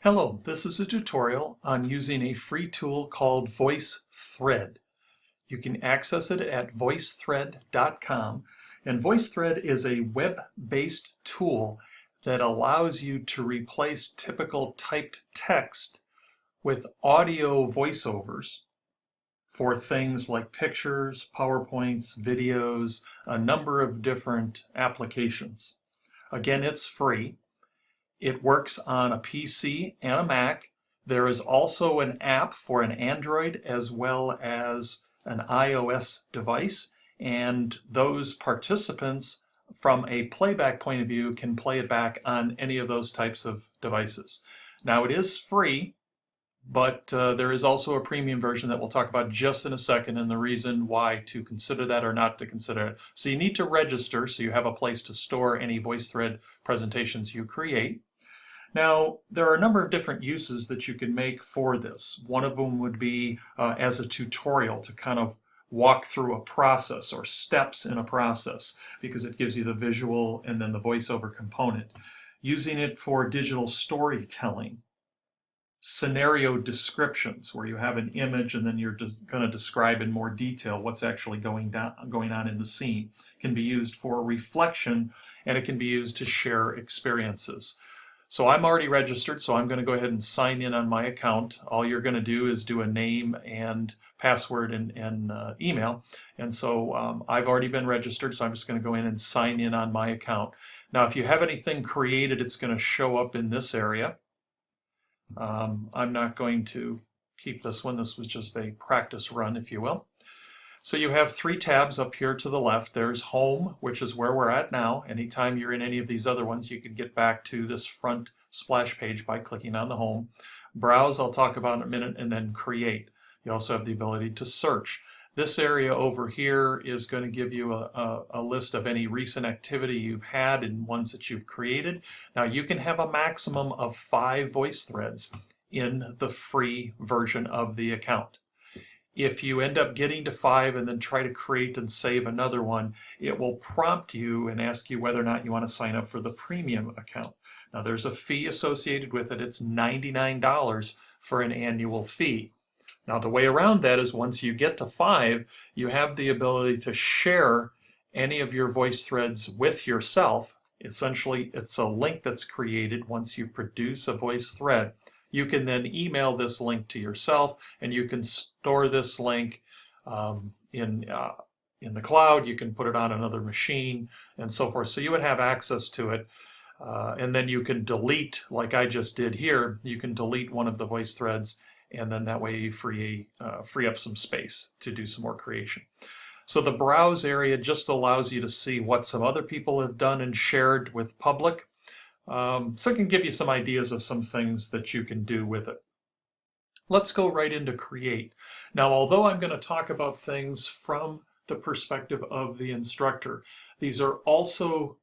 Hello, this is a tutorial on using a free tool called VoiceThread. You can access it at voicethread.com, and VoiceThread is a web-based tool that allows you to replace typical typed text with audio voiceovers for things like pictures, PowerPoints, videos, a number of different applications. Again, it's free. It works on a PC and a Mac. There is also an app for an Android as well as an iOS device, and those participants from a playback point of view can play it back on any of those types of devices. Now it is free, but there is also a premium version that we'll talk about just in a second, and the reason why to consider that or not to consider it. So you need to register so you have a place to store any VoiceThread presentations you create. Now, there are a number of different uses that you can make for this. One of them would be as a tutorial to kind of walk through a process or steps in a process, because it gives you the visual and then the voiceover component. Using it for digital storytelling, scenario descriptions where you have an image and then you're just going to describe in more detail what's actually going on in the scene. It can be used for reflection, and it can be used to share experiences. So I'm already registered, so I'm going to go ahead and sign in on my account. All you're going to do is do a name and password and email. And so I've already been registered, so I'm just going to go in and sign in on my account. Now, if you have anything created, it's going to show up in this area. I'm not going to keep this one. This was just a practice run, if you will. So you have three tabs up here to the left. There's Home, which is where we're at now. Anytime you're in any of these other ones, you can get back to this front splash page by clicking on the Home. Browse, I'll talk about in a minute, and then Create. You also have the ability to search. This area over here is going to give you a list of any recent activity you've had and ones that you've created. Now, you can have a maximum of 5 voice threads in the free version of the account. If you end up getting to 5 and then try to create and save another one, it will prompt you and ask you whether or not you want to sign up for the premium account. Now, there's a fee associated with it. It's $99 for an annual fee. Now, the way around that is once you get to 5, you have the ability to share any of your voice threads with yourself. Essentially, it's a link that's created once you produce a voice thread. You can then email this link to yourself, and you can store this link in the cloud. You can put it on another machine and so forth. So you would have access to it. And then you can delete, like I just did here, you can delete one of the voice threads, and then that way you free up some space to do some more creation. So the browse area just allows you to see what some other people have done and shared with public. So it can give you some ideas of some things that you can do with it. Let's go right into Create. Now, although I'm going to talk about things from the perspective of the instructor, these are also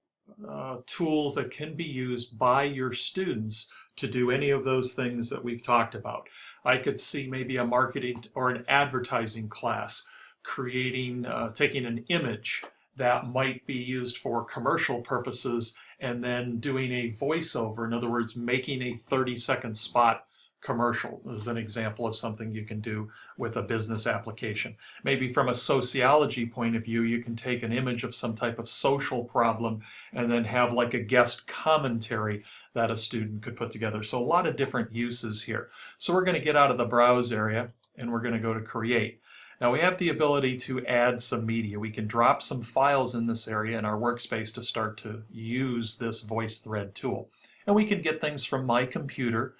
tools that can be used by your students to do any of those things that we've talked about. I could see maybe a marketing or an advertising class creating, taking an image that might be used for commercial purposes and then doing a voiceover. In other words, making a 30-second spot commercial is an example of something you can do with a business application. Maybe from a sociology point of view, you can take an image of some type of social problem and then have like a guest commentary that a student could put together. So a lot of different uses here. So we're going to get out of the browse area and we're going to go to Create. Now we have the ability to add some media. We can drop some files in this area in our workspace to start to use this VoiceThread tool. And we can get things from my computer.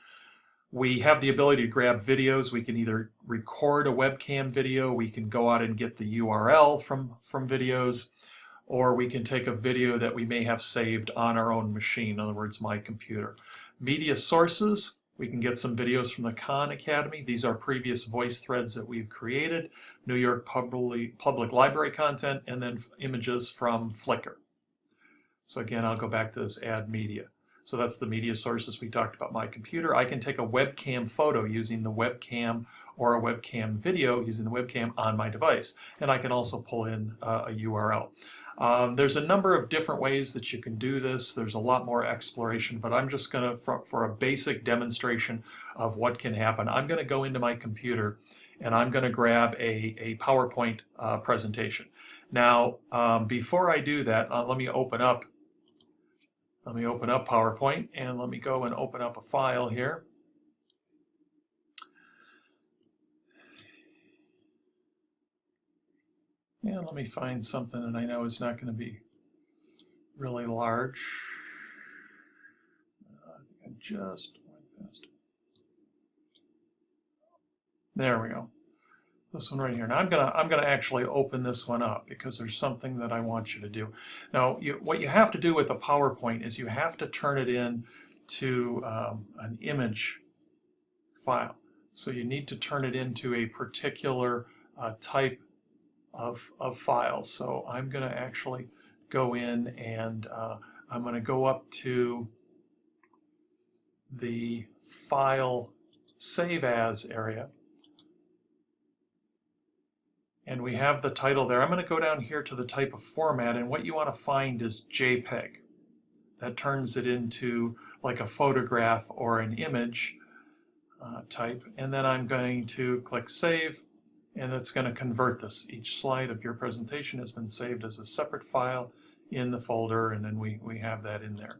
We have the ability to grab videos. We can either record a webcam video, we can go out and get the URL from videos, or we can take a video that we may have saved on our own machine, in other words, my computer. Media sources. We can get some videos from the Khan Academy. These are previous voice threads that we've created, New York Public Library content, and then images from Flickr. So again, I'll go back to this Add Media. So that's the media sources we talked about. My computer. I can take a webcam photo using the webcam or a webcam video using the webcam on my device. And I can also pull in a URL. There's a number of different ways that you can do this. There's a lot more exploration, but I'm just going to, for a basic demonstration of what can happen, I'm going to go into my computer and I'm going to grab a PowerPoint presentation. Now, before I do that, let me open up PowerPoint, and let me go and open up a file here. And let me find something that I know is not going to be really large. I just went past. There we go. This one right here. Now I'm gonna actually open this one up because there's something that I want you to do. Now what you have to do with a PowerPoint is you have to turn it in to an image file. So you need to turn it into a particular type of file. So I'm going to actually go in and I'm going to go up to the File Save As area. And we have the title there. I'm going to go down here to the type of format, and what you want to find is JPEG. That turns it into like a photograph or an image type. And then I'm going to click Save, and it's going to convert this. Each slide of your presentation has been saved as a separate file in the folder, and then we have that in there.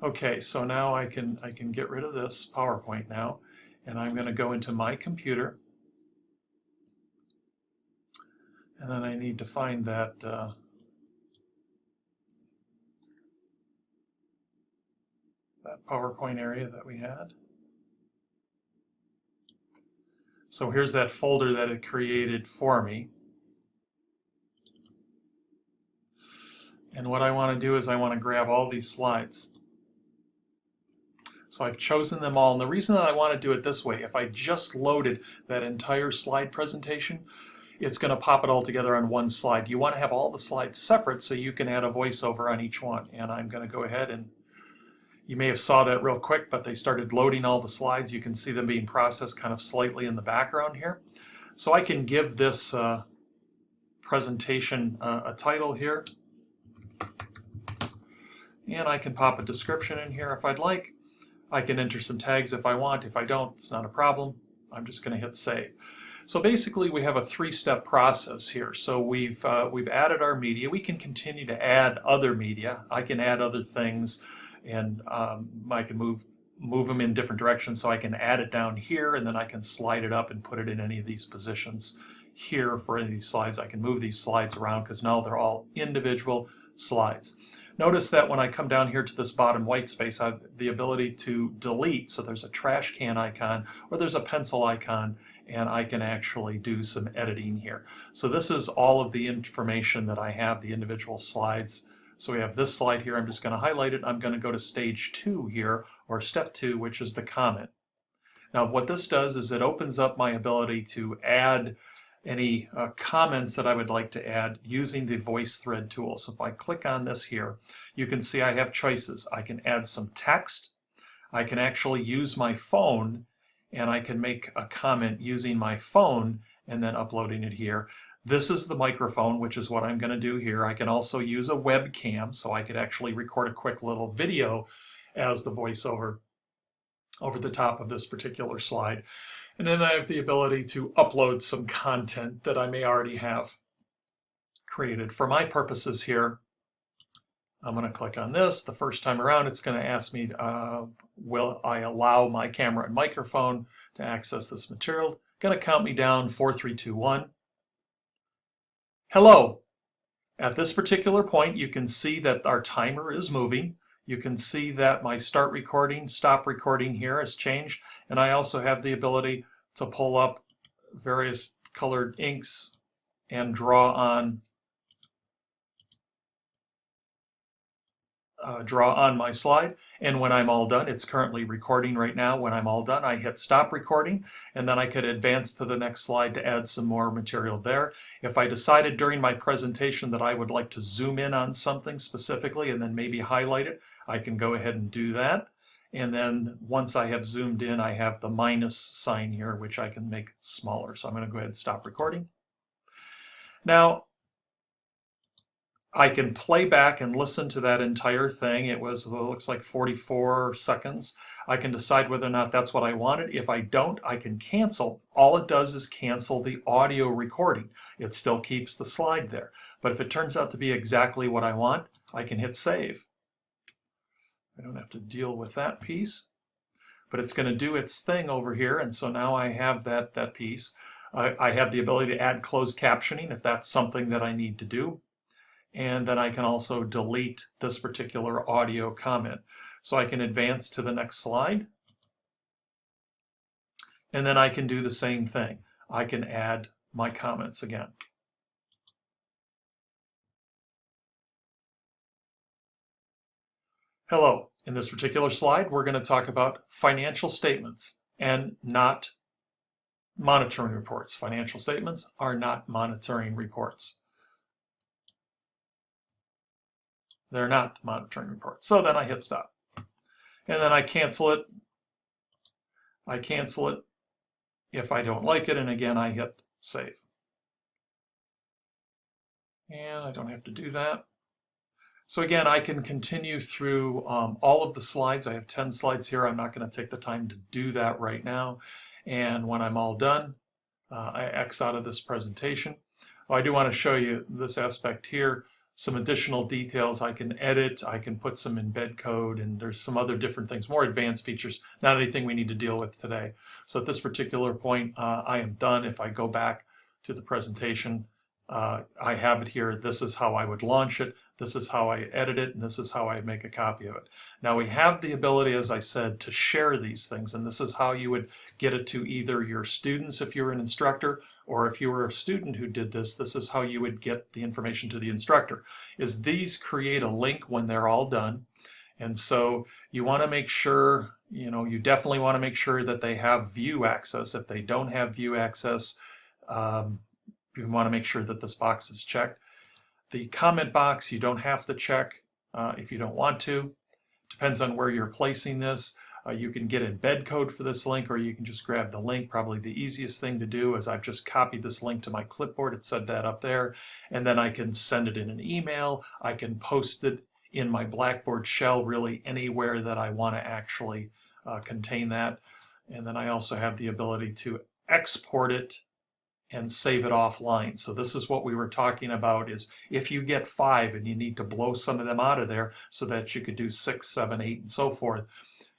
Okay, so now I can get rid of this PowerPoint now, and I'm going to go into my computer. And then I need to find that that PowerPoint area that we had. So here's that folder that it created for me. And what I want to do is I want to grab all these slides. So I've chosen them all. And the reason that I want to do it this way, if I just loaded that entire slide presentation, it's going to pop it all together on one slide. You want to have all the slides separate so you can add a voiceover on each one. And I'm going to go ahead and, you may have saw that real quick, but they started loading all the slides. You can see them being processed kind of slightly in the background here. So I can give this presentation a title here. And I can pop a description in here if I'd like. I can enter some tags if I want. If I don't, it's not a problem. I'm just going to hit save. So basically we have a three-step process here. So we've added our media. We can continue to add other media. I can add other things, and I can move them in different directions. So I can add it down here, and then I can slide it up and put it in any of these positions here for any of these slides. I can move these slides around because now they're all individual slides. Notice that when I come down here to this bottom white space, I have the ability to delete. So there's a trash can icon or there's a pencil icon, and I can actually do some editing here. So this is all of the information that I have, the individual slides. So we have this slide here. I'm just going to highlight it. I'm going to go to stage 2 here, or step 2, which is the comment. Now what this does is it opens up my ability to add any comments that I would like to add using the VoiceThread tool. So if I click on this here, you can see I have choices. I can add some text. I can actually use my phone, and I can make a comment using my phone and then uploading it here. This is the microphone, which is what I'm going to do here. I can also use a webcam, so I could actually record a quick little video as the voiceover over the top of this particular slide. And then I have the ability to upload some content that I may already have created. For my purposes here, I'm going to click on this. The first time around, it's going to ask me, will I allow my camera and microphone to access this material? Going to count me down, 4, 3, 2, 1. Hello. At this particular point, you can see that our timer is moving. You can see that my start recording, stop recording here has changed, and I also have the ability to pull up various colored inks and draw on my slide. And when I'm all done, it's currently recording right now. When I'm all done, I hit stop recording, and then I could advance to the next slide to add some more material there. If I decided during my presentation that I would like to zoom in on something specifically and then maybe highlight it, I can go ahead and do that. And then once I have zoomed in, I have the minus sign here, which I can make smaller. So I'm going to go ahead and stop recording. Now, I can play back and listen to that entire thing. It looks like 44 seconds. I can decide whether or not that's what I wanted. If I don't, I can cancel. All it does is cancel the audio recording. It still keeps the slide there. But if it turns out to be exactly what I want, I can hit save. I don't have to deal with that piece, but it's going to do its thing over here. And so now I have that piece. I have the ability to add closed captioning if that's something that I need to do. And then I can also delete this particular audio comment. So I can advance to the next slide. And then I can do the same thing. I can add my comments again. Hello. In this particular slide, we're going to talk about financial statements and not monitoring reports. Financial statements are not monitoring reports. They're not monitoring reports. So then I hit stop. And then I cancel it. I cancel it if I don't like it. And again, I hit save. And I don't have to do that. So again, I can continue through all of the slides. I have 10 slides here. I'm not going to take the time to do that right now. And when I'm all done, I X out of this presentation. I do want to show you this aspect here. Some additional details I can edit, I can put some embed code, and there's some other different things, more advanced features, not anything we need to deal with today. So at this particular point, I am done. If I go back to the presentation, I have it here. This is how I would launch it. This is how I edit it, and this is how I make a copy of it. Now we have the ability, as I said, to share these things, and this is how you would get it to either your students if you're an instructor, or if you were a student who did this, this is how you would get the information to the instructor. Is these create a link when they're all done, and so you want to make sure, you definitely want to make sure that they have view access. If they don't have view access, you want to make sure that this box is checked. The comment box you don't have to check if you don't want to. Depends on where you're placing this. You can get embed code for this link, or you can just grab the link. Probably the easiest thing to do is I've just copied this link to my clipboard. It said that up there, and then I can send it in an email. I can post it in my Blackboard shell, really anywhere that I want to actually contain that. And then I also have the ability to export it and save it offline. So this is what we were talking about, is if you get 5 and you need to blow some of them out of there so that you could do 6, 7, 8, and so forth,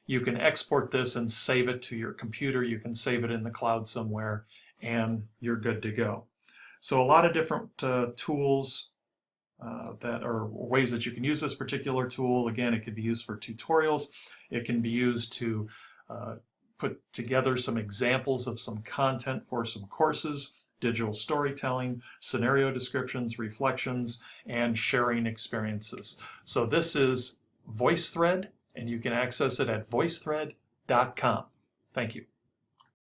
you can export this and save it to your computer. You can save it in the cloud somewhere, and you're good to go. So a lot of different tools that are ways that you can use this particular tool. Again, it could be used for tutorials. It can be used to put together some examples of some content for some courses, digital storytelling, scenario descriptions, reflections, and sharing experiences. So this is VoiceThread, and you can access it at voicethread.com. Thank you.